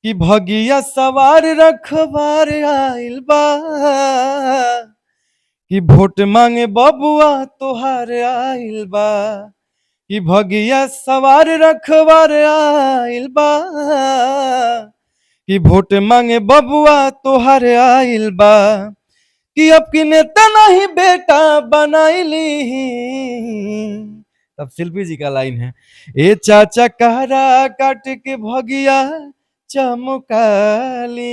कि भगिया सवार रखवार आइल बा कि वोट मांगे बबुआ तोहार आइल बा कि भगिया सवार रखवार आइल बा कि वोट मांगे बबुआ तोहार आइल बा कि अब की नेता नहीं बेटा बनाइली। तब शिल्पी जी का लाइन है, ए चाचा कहरा काट के भगिया चमकाली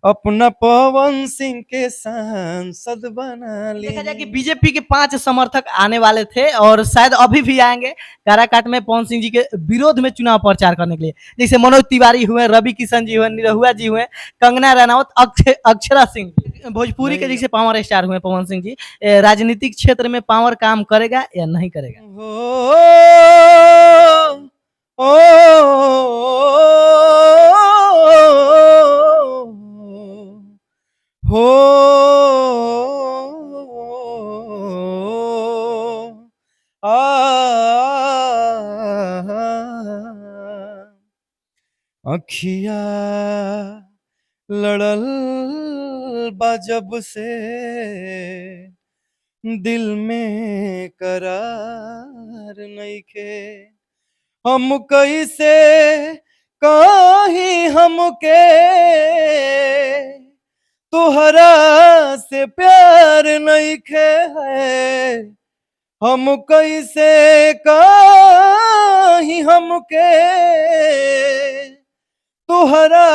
अपना पवन सिंह के सांसद बना ली। देखा जाए कि बीजेपी के 5 समर्थक आने वाले थे और शायद अभी भी आएंगे काराकाट में पवन सिंह जी के विरोध में चुनाव प्रचार करने के लिए। जैसे मनोज तिवारी हुए, रवि किशन जी हुए, निरहुआ जी हुए, कंगना रनावत, अक्षरा सिंह जी। भोजपुरी के नहीं जैसे पावर स्टार हुए पवन सिंह जी, राजनीतिक क्षेत्र में पावर काम करेगा या नहीं करेगा? हो हो आ अखिया लड़ल बा जब से दिल में करार नइखे हम कैसे कहीं हमके तोहरा से प्यार नइखे है हम कैसे कहीं हमके तोहरा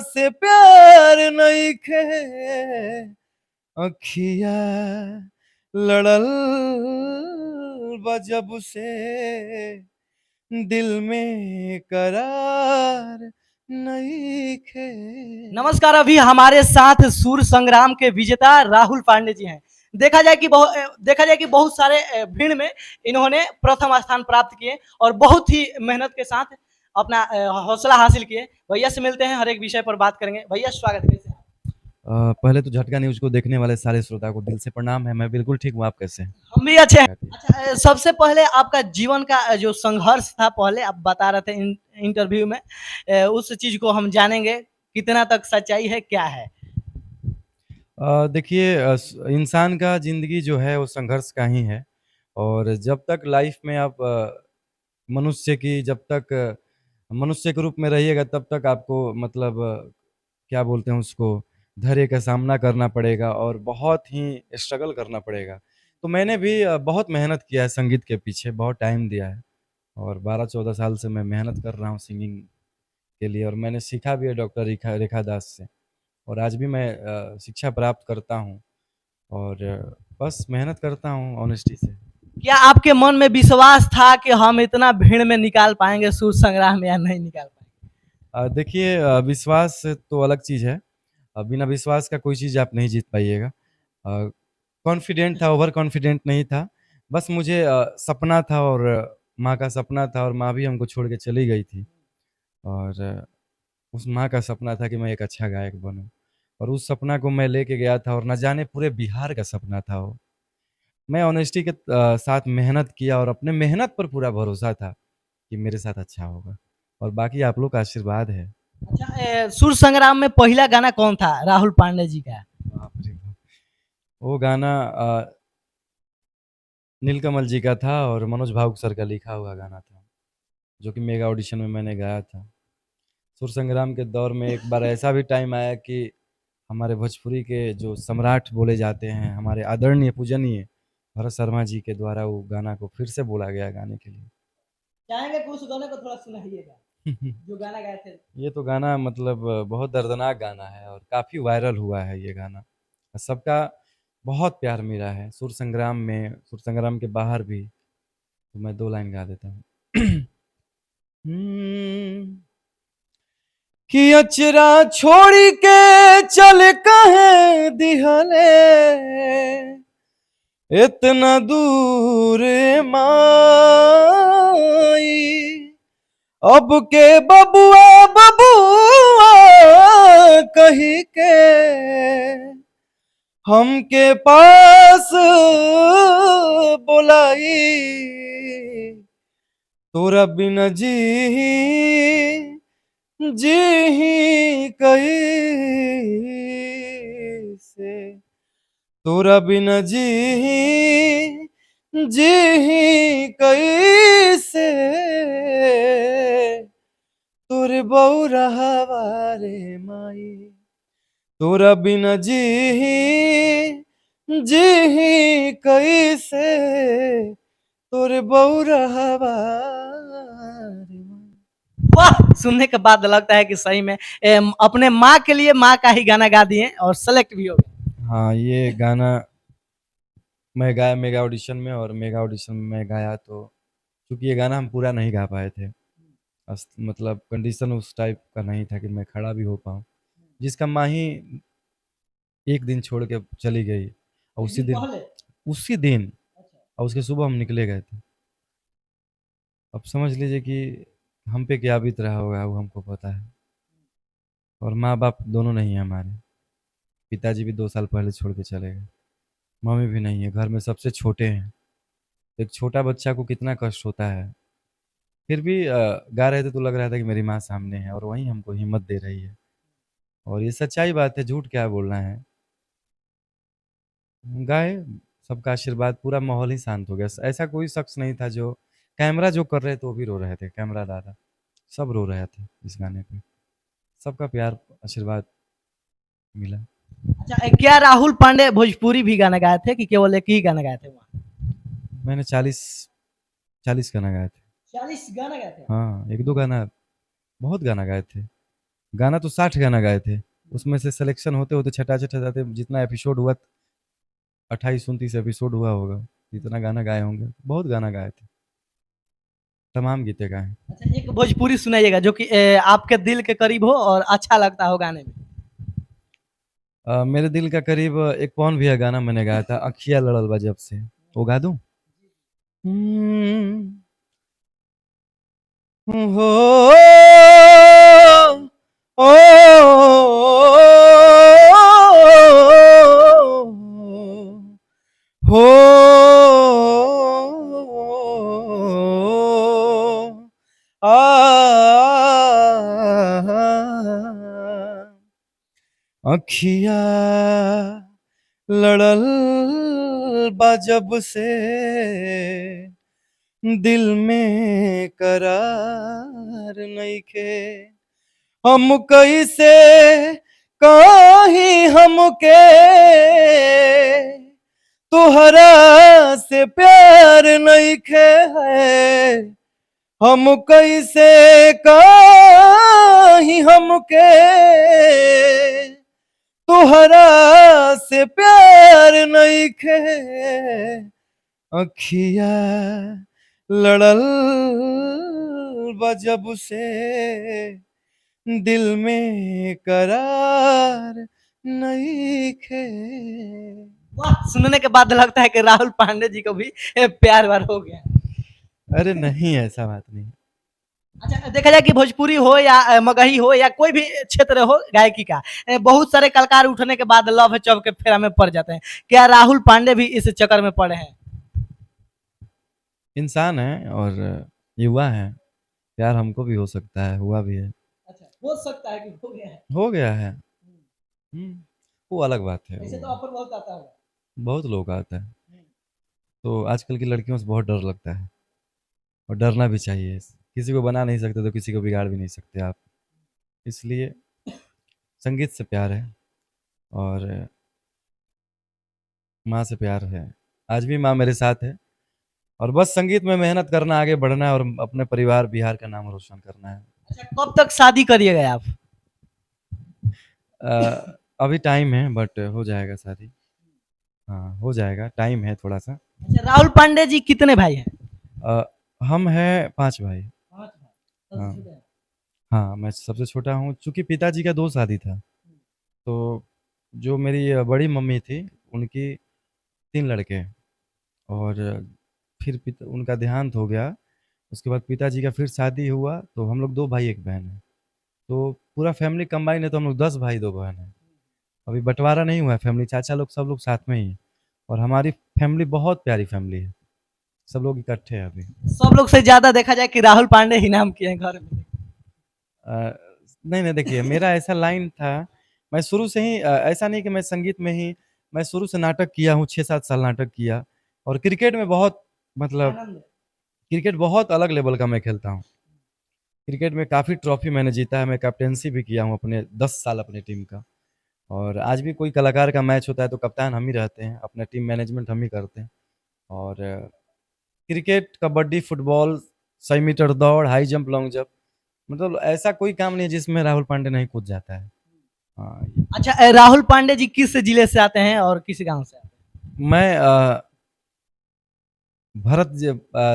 से प्यार नइखे अखिया लड़ल बा जब से दिल में करार नइखे। नमस्कार, अभी हमारे साथ सूर संग्राम के विजेता राहुल पांडे जी हैं। देखा जाए कि बहुत सारे भीड़ में इन्होंने प्रथम स्थान प्राप्त किए और बहुत ही मेहनत के साथ अपना हौसला हासिल किए। भैया से मिलते हैं, हर एक विषय पर बात करेंगे। भैया स्वागत है। कैसे हैं? पहले तो झटका न्यूज को देखने वाले सारे श्रोता को दिल से प्रणाम है। मैं बिल्कुल ठीक हूँ, आप कैसे हैं? हम भी अच्छे हैं। अच्छा, सबसे पहले आपका जीवन का जो संघर्ष था, पहले आप बता रहे थे इंटरव्यू में, उस चीज को हम जानेंगे, कितना तक सच्चाई है, क्या है? देखिए, इंसान का ज़िंदगी जो है वो संघर्ष का ही है। और जब तक लाइफ में आप मनुष्य की जब तक मनुष्य के रूप में रहिएगा तब तक आपको मतलब क्या बोलते हैं उसको, धैर्य का सामना करना पड़ेगा और बहुत ही स्ट्रगल करना पड़ेगा। तो मैंने भी बहुत मेहनत किया है संगीत के पीछे, बहुत टाइम दिया है और 12-14 साल से मैं मेहनत कर रहा हूँ सिंगिंग के लिए और मैंने सीखा भी है डॉक्टर रेखा दास से और आज भी मैं शिक्षा प्राप्त करता हूँ और बस मेहनत करता हूँ ऑनेस्टी से। क्या आपके मन में विश्वास था कि हम इतना भीड़ में निकाल पाएंगे सूर संग्राम या नहीं निकाल पाएंगे? देखिए, विश्वास तो अलग चीज़ है। बिना विश्वास का कोई चीज़ आप नहीं जीत पाइएगा। कॉन्फिडेंट था, ओवर कॉन्फिडेंट नहीं था। बस मुझे सपना था और माँ का सपना था और माँ भी हमको छोड़ के चली गई थी और उस माँ का सपना था कि मैं एक अच्छा गायक बनूँ और उस सपना को मैं लेके गया था और ना जाने पूरे बिहार का सपना था वो। मैं ऑनेस्टी के साथ मेहनत किया और अपने मेहनत पर पूरा भरोसा था कि मेरे साथ अच्छा होगा और बाकी आप लोग का आशीर्वाद है। अच्छा, सूर संग्राम में पहला गाना कौन था राहुल पांडे जी का? बाप रे बाप! वो गाना नीलकमल जी का था और मनोज भावुक सर का लिखा हुआ गाना था, जो कि मेगा ऑडिशन में मैंने गाया था। सुर संग्राम के दौर में एक बार ऐसा भी टाइम आया कि हमारे भोजपुरी के जो सम्राट बोले जाते हैं, हमारे आदरणीय पूजनीय भरत शर्मा जी के द्वारा वो गाना को फिर से बोला गया गाने के लिए। चाहेंगे कि उस गाने को थोड़ा सुनाइएगा जो गाना गाए थे? ये तो गाना मतलब बहुत दर्दनाक गाना है और काफ़ी वायरल हुआ है ये गाना। सबका बहुत प्यार मिला है, सुर संग्राम में, सुर संग्राम के बाहर भी। तो मैं 2 लाइन गा देता हूँ। हुँ। कि अचरा छोड़ी के चल कहे दिहले इतना दूर माई अब के बबुआ बबुआ कही के हमके पास बुलाई तोरा बिन जी जी ही कैसे, तोरा बिन जी कैसे, तोरे बौरहवा रे माई, तोरा बिन जी कैसे, तोरे बौरहवा रे माई। वाह! सुनने के बाद लगता है कि सही में अपने माँ के लिए माँ का ही गाना गा दिए और सेलेक्ट भी हो गए। हाँ, ये गाना मैं गाया मेगा ऑडिशन में, और मेगा ऑडिशन में मैं गाया तो क्योंकि ये गाना हम पूरा नहीं गा पाए थे। मतलब कंडीशन उस टाइप का नहीं था कि मैं खड़ा भी हो पाऊँ। जिसका माँ ही एक दिन छोड़ के चली गई, और एक दिन पहले? उसी दिन और उसके सुबह हम निकले गए थे। अब समझ लीजिए कि हम पे क्या बीत रहा होगा वो हमको पता है। और माँ बाप दोनों नहीं है हमारे। पिताजी भी 2 साल पहले छोड़ के चले गए। मम्मी भी नहीं है, घर में सबसे छोटे हैं। एक छोटा बच्चा को कितना कष्ट होता है। फिर भी गा रहे थे तो लग रहा था कि मेरी माँ सामने है और वही हमको हिम्मत दे रही है। और ये सच्चाई बात है, झूठ क्या बोलना है। गाए, सबका आशीर्वाद, पूरा माहौल ही शांत हो गया। ऐसा कोई शख्स नहीं था जो कैमरा जो कर रहे थे वो भी रो रहे थे, कैमरा दादा सब रो रहे थे इस गाने पे। सबका प्यार आशीर्वाद मिला। अच्छा, क्या राहुल पांडे भोजपुरी भी गाना गाए थे कि केवल एक ही गाना गाए थे वहाँ? मैंने 40 गाना गाए थे। 40 गाना गाए थे? हाँ, एक दो गाना, बहुत गाना गाए थे। गाना तो 60 गाना गाए थे। उसमें से सिलेक्शन होते होते छठा छठा जाते जितना एपिसोड हुआ, 28-29 एपिसोड हुआ होगा, जितना गाना गाए होंगे, बहुत गाना गाए थे, तमाम गीते गाए। अच्छा, एक भोजपुरी सुनाइएगा जो कि आपके दिल के करीब हो और अच्छा लगता हो गाने में। मेरे दिल का करीब एक पवन भैया गाना मैंने गाया था, अखिया लड़ल बा जब से, वो गा दूं? हम्म, हो ओ हो आ अखिया लड़ल बा जब से, दिल में करार नइखे, हम कैसे कहीं हमके तुहरा से प्यार नइखे है, हम कैसे कहीं हमके तुहरा से प्यार नइखे, अखिया लड़ल बा जब से, दिल में करार नइखे। वाह! सुनने के बाद लगता है कि राहुल पांडे जी को भी प्यार वार हो गया। अरे नहीं, ऐसा बात नहीं। अच्छा, देखा जाए कि भोजपुरी हो या मगही हो या कोई भी क्षेत्र हो गायकी का, बहुत सारे कलाकार उठने के बाद लव चव के फेरा में पड़ जाते हैं। क्या राहुल पांडे भी इस चक्कर में पड़े हैं? इंसान है और युवा है, प्यार हमको भी हो सकता है, हुआ भी है। अच्छा, हो सकता है कि हो गया है। हो गया है। वो अलग बात है ऐसे वो। तो ऑफर बहुत आता होगा। बहुत लोग का आता है। तो आजकल की लड़कियों से बहुत डर लगता है, और डरना भी चाहिए। किसी को बना नहीं सकते तो किसी को बिगाड़ भी नहीं सकते आप। इसलिए संगीत से प्यार है, और माँ से प्यार है। आज भी माँ मेरे साथ है, और बस संगीत में मेहनत करना, आगे बढ़ना है, और अपने परिवार बिहार का नाम रोशन करना है। अच्छा, कब तक शादी करिएगा आप? अभी टाइम है, बट हो जाएगा शादी। हाँ, हो जाएगा, टाइम है थोड़ा सा। अच्छा, राहुल पांडे जी कितने भाई हैं? अ, हम हैं 5 भाई। 5 भाई, सबसे हाँ, छोटे हैं। हाँ, मैं सबसे छोटा हूँ। चूँकि पिताजी का 2 शादी था, तो जो मेरी बड़ी मम्मी थी, उनकी 3 लड़के हैं। और फिर उनका देहांत हो गया। उसके बाद पिताजी का फिर शादी हुआ, तो हम लोग 2 भाई 1 बहन हैं। तो पूरा फैमिली कंबाइन है, तो हम लोग 10 भाई 2 बहन हैं। अभी बँटवारा नहीं हुआ है फैमिली, चाचा लोग सब लोग साथ में ही हैं। और हमारी फैमिली बहुत प्यारी फैमिली है। सब लोग इकट्ठे हैं अभी। सब लोग से ज्यादा देखा जाए कि राहुल पांडे ही नाम किए हैं घर में। अ, नहीं, नहीं देखिए मेरा ऐसा लाइन था, मैं शुरू से ही ऐसा नहीं कि मैं संगीत में ही मैं शुरू से नाटक किया हूँ, 6-7 साल नाटक किया और क्रिकेट में बहुत मतलब आनंद है। क्रिकेट बहुत अलग लेवल का मैं खेलता हूँ। क्रिकेट में काफ़ी ट्रॉफ़ी मैंने जीता है, मैं कैप्टेंसी भी किया हूँ अपने 10 साल अपनी टीम का और आज भी कोई कलाकार का मैच होता है तो कप्तान हम ही रहते हैं, अपना टीम मैनेजमेंट हम ही करते हैं और क्रिकेट, कबड्डी, फुटबॉल, 100 मीटर दौड़, हाई जंप, लॉन्ग जंप मतलब ऐसा कोई काम नहीं है जिसमें राहुल पांडे नहीं कूद जाता है। हाँ, ये अच्छा, राहुल पांडे जी किस जिले से आते हैं और किस गांव से आते मैं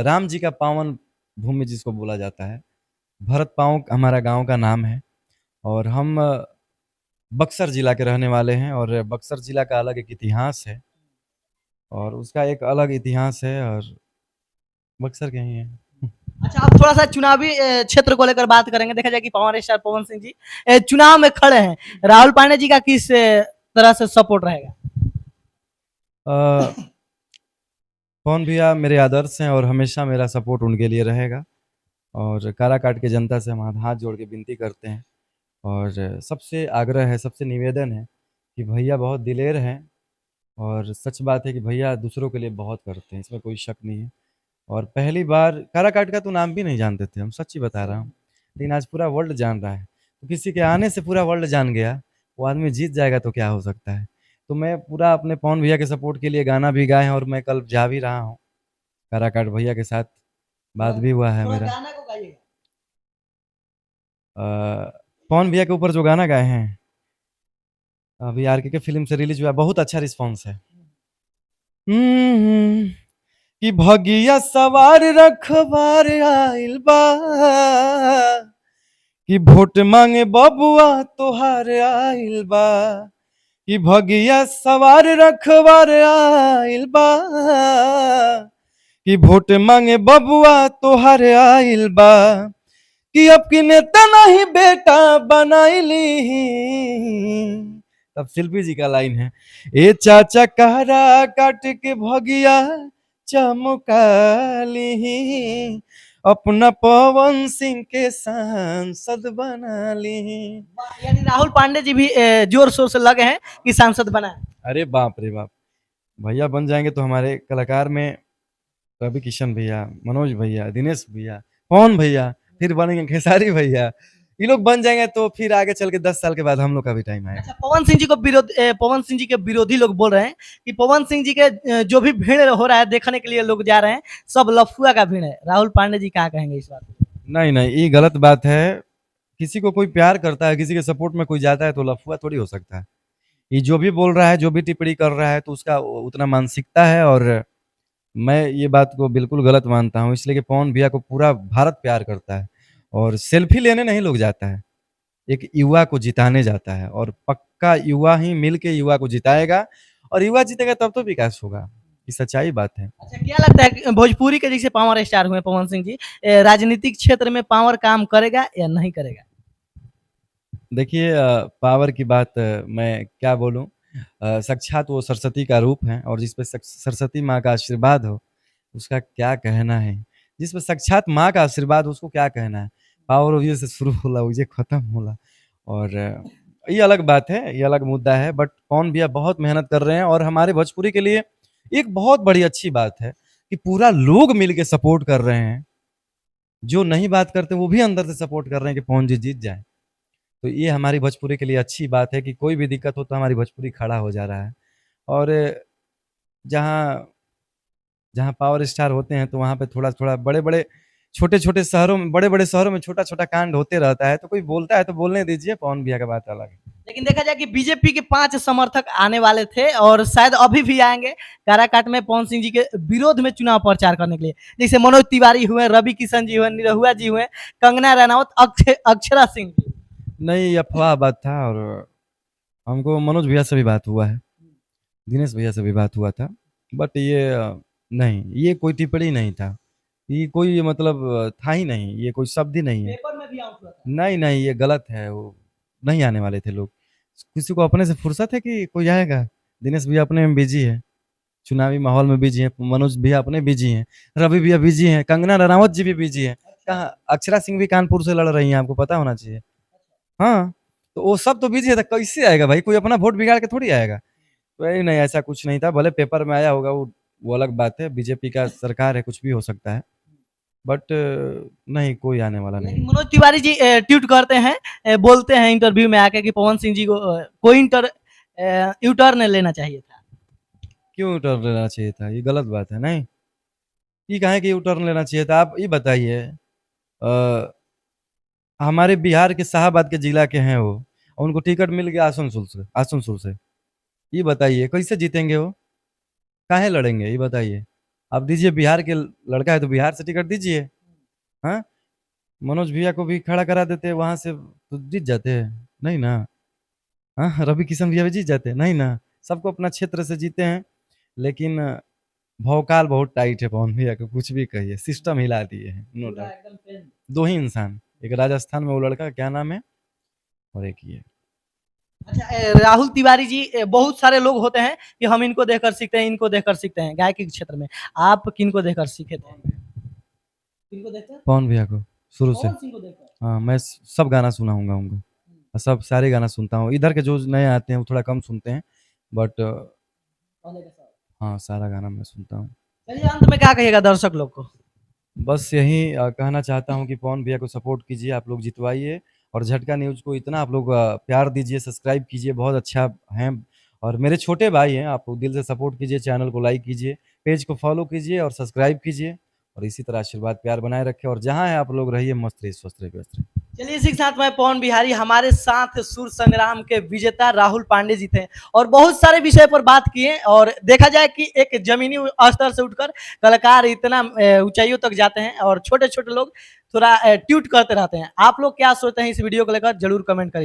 राम जी का पावन भूमि जिसको बोला जाता है, भरत पाँव हमारा गाँव का नाम है और हम बक्सर ज़िला के रहने वाले हैं और बक्सर ज़िला का अलग एक इतिहास है और उसका एक अलग इतिहास है और बक्सर के ही हैं। हैं? अच्छा, अब थोड़ा सा चुनावी क्षेत्र को लेकर बात करेंगे। देखा जाए कि पावर स्टार पवन सिंह जी चुनाव में खड़े हैं, राहुल पांडे जी का किस तरह से सपोर्ट रहेगा? अ, पवन भैया मेरे आदर्श हैं और हमेशा मेरा सपोर्ट उनके लिए रहेगा और काराकाट की जनता से हम हाथ जोड़ के विनती करते हैं और सबसे आग्रह है, सबसे निवेदन है कि भैया बहुत दिलेर हैं और सच बात है कि भैया दूसरों के लिए बहुत करते हैं, इसमें कोई शक नहीं है और पहली बार काराकाट का तो नाम भी नहीं जानते थे हम, सच्ची बता रहा हूँ। लेकिन आज पूरा वर्ल्ड जान रहा है, तो किसी के आने से पूरा वर्ल्ड जान गया, वो आदमी जीत जाएगा तो क्या हो सकता है। तो मैं पूरा अपने पवन भैया के सपोर्ट के लिए गाना भी गाए हैं और मैं कल जा भी रहा हूँ, काराकाट भैया के साथ बात थोड़ा भी हुआ है थोड़ा मेरा। गाना को गाइएगा। अ, पवन भैया के ऊपर जो गाना गाए हैं, अभी आरके के फ़िल्म से रिलीज़ हुआ है, बहुत अच्छा रिस्पॉन्स है। हुँ, कि भगिया सवार रखवार आइल बा, कि वोट मांगे बबुआ तोहार आइल बा, कि भगिया सवार रखवार आइल बा, कि वोट मांगे बबुआ तोहार आइल बा, कि अब की नेता नहीं बेटा बनाइली। तब शिल्पी जी का लाइन है, ए चाचा कहरा काट के भगिया चमकाली, अपना पवन सिंह के सांसद बना ली। यानी राहुल पांडे जी भी जोर शोर से लगे हैं कि सांसद बनाए। अरे बाप रे बाप, भैया बन जाएंगे तो हमारे कलाकार में रवि किशन भैया, मनोज भैया, दिनेश भैया, पवन भैया, फिर बनेंगे खेसारी भैया, ये लोग बन जाएंगे तो फिर आगे चल के 10 साल के बाद हम लोग का भी टाइम अच्छा, आएगा। पवन सिंह जी के विरोधी लोग बोल रहे हैं कि पवन सिंह जी के जो भी भीड़ हो रहा है देखने के लिए लोग जा रहे हैं, सब लफुआ का भीड़ है। राहुल पांडे जी क्या कहेंगे इस बात पे? नहीं नहीं, ये गलत बात है। किसी को कोई प्यार करता है, किसी के सपोर्ट में कोई जाता है तो लफुआ थोड़ी हो सकता है। ये जो भी बोल रहा है, जो भी टिप्पणी कर रहा है तो उसका उतना मानसिकता है और मैं ये बात को बिल्कुल गलत मानता हूँ, इसलिए कि पवन भैया को पूरा भारत प्यार करता है और सेल्फी लेने नहीं लोग जाता है, एक युवा को जिताने जाता है और पक्का युवा ही मिल के युवा को जिताएगा और युवा जीतेगा तब तो विकास होगा। ये सच्चाई बात है। अच्छा, क्या लगता है कि भोजपुरी के जैसे पावर स्टार हुए पवन सिंह जी, राजनीतिक क्षेत्र में पावर काम करेगा या नहीं करेगा? देखिए पावर की बात मैं क्या बोलूँ, साक्षात वो सरस्वती का रूप है और जिस पे सरस्वती माँ का आशीर्वाद हो, उसका क्या कहना है। जिस पे साक्षात माँ का आशीर्वाद हो उसको क्या कहना है। पावर ओहिए से शुरू होला ओहिजे खत्म होला और ये अलग बात है, ये अलग मुद्दा है बट पवन भैया बहुत मेहनत कर रहे हैं और हमारे भोजपुरी के लिए एक बहुत बड़ी अच्छी बात है कि पूरा लोग मिल के सपोर्ट कर रहे हैं। जो नहीं बात करते वो भी अंदर से सपोर्ट कर रहे हैं कि पवन जी जीत जाएँ। तो ये हमारी भोजपुरी के लिए अच्छी बात है कि कोई भी दिक्कत हो तो हमारी भोजपुरी खड़ा हो जा रहा है और जहाँ जहाँ पावर स्टार होते हैं तो वहाँ पे थोड़ा-थोड़ा बड़े-बड़े छोटे-छोटे शहरों में बड़े-बड़े शहरों में छोटा-छोटा कांड होते रहता है, तो कोई बोलता है तो बोलने दीजिए, पवन भैया का बात अलग है। लेकिन देखा जाए कि बीजेपी के 5 समर्थक आने वाले थे और शायद अभी भी आएँगे काराकाट में पवन सिंह जी के विरोध में चुनाव प्रचार करने के लिए। जैसे मनोज तिवारी हुए, रवि किशन जी हुए, निरहुआ जी हुए, कंगना रनौत, अक्षरा सिंह जी। नहीं, ये अफ़वाह बात था और हमको मनोज भैया से भी बात हुआ है, दिनेश भैया से भी बात हुआ था, बट ये नहीं, ये कोई टिप्पणी नहीं था। ये कोई मतलब था ही नहीं, ये कोई शब्द ही नहीं है। पेपर में भी आउट हुआ था। नहीं, नहीं, ये गलत है, वो नहीं आने वाले थे लोग। किसी को अपने से फुर्सत है कि कोई आएगा? दिनेश भैया अपने में बिज़ी है, चुनावी माहौल में बिज़ी हैं, मनोज भैया अपने बिज़ी हैं, रवि भैया बिज़ी हैं, कंगना रनावत जी भी बिज़ी हैं। कहाँ अक्षरा सिंह भी कानपुर से लड़ रही हैं, आपको पता होना चाहिए। हाँ, तो वो सब तो बीजी था, कैसे आएगा भाई? कोई अपना वोट बिगाड़ के थोड़ी आएगा। तो यही नहीं, ऐसा कुछ नहीं था, भले पेपर में आया होगा वो अलग बात है, बीजेपी का सरकार है, कुछ भी हो सकता है। बट नहीं, कोई आने वाला नहीं लेकिन है। मनोज तिवारी जी ट्वीट करते हैं, बोलते हैं इंटरव्यू में आके कि पवन सिंह जी को कोई यू टर्न लेना चाहिए था। क्यों टर्न लेना चाहिए था? ये गलत बात है, नहीं? ये काहे कि यू टर्न लेना चाहिए था? आप ये बताइए, अ, हमारे बिहार के शाहाबाद के जिला के हैं वो, और उनको टिकट मिल गया आसनसोल से। ये बताइए कैसे जीतेंगे वो? काहे लड़ेंगे, ये बताइए? आप दीजिए, बिहार के लड़का है तो बिहार से टिकट दीजिए। हाँ, मनोज भैया को भी खड़ा करा देते वहां से तो जीत जाते। नहीं ना? हाँ, रवि किशन भैया भी जीत जाते। नहीं ना? सबको अपना क्षेत्र से जीते हैं, लेकिन भौकाल बहुत टाइट है पवन भैया का, कुछ भी कहिए, सिस्टम हिला दिए हैं, नो पूरा डाउट। एकदम पेन। दो ही इंसान, एक राजस्थान में वो लड़का क्या नाम है, और एक ये। अच्छा, राहुल तिवारी जी, बहुत सारे लोग होते हैं कि हम इनको देखकर सीखते हैं, इनको देखकर सीखते हैं गायकी के क्षेत्र में। आप किनको देखकर सीखे थे? किनको देखकर? पवन भैया को, शुरू से। पवन सिंह को देखकर। हाँ, मैं सब गाना सुना हूँगा उनका, और सब सारे गाना सुनता हूँ। इधर के जो नए आते हैं वो थोड़ा कम सुनते हैं, बट पहले के साथ। हाँ, सारा गाना मैं सुनता हूँ। चलिए, अंत में क्या कहिएगा दर्शक लोग को? बस यही कहना चाहता हूँ कि पवन भैया को सपोर्ट कीजिए, आप लोग जितवाइए, और झटका न्यूज़ को इतना आप लोग प्यार दीजिए, सब्सक्राइब कीजिए, बहुत अच्छा हैं। और मेरे छोटे भाई हैं, आप लोग दिल से सपोर्ट कीजिए, चैनल को लाइक कीजिए, पेज को फॉलो कीजिए और सब्सक्राइब कीजिए, और इसी तरह आशीर्वाद प्यार बनाए रखें, और जहाँ हैं आप लोग रहिए मस्त रहिए, स्वस्थ रहिए, व्यस्त रहिए। चलिए, इसी के साथ मैं पवन बिहारी, हमारे साथ सुर संग्राम के विजेता राहुल पांडे जी थे, और बहुत सारे विषय पर बात किए। और देखा जाए कि एक जमीनी स्तर से उठकर कलाकार इतना ऊंचाइयों तक जाते हैं, और छोटे छोटे लोग थोड़ा ट्वीट करते रहते हैं। आप लोग क्या सोचते हैं इस वीडियो को लेकर, जरूर कमेंट करिए।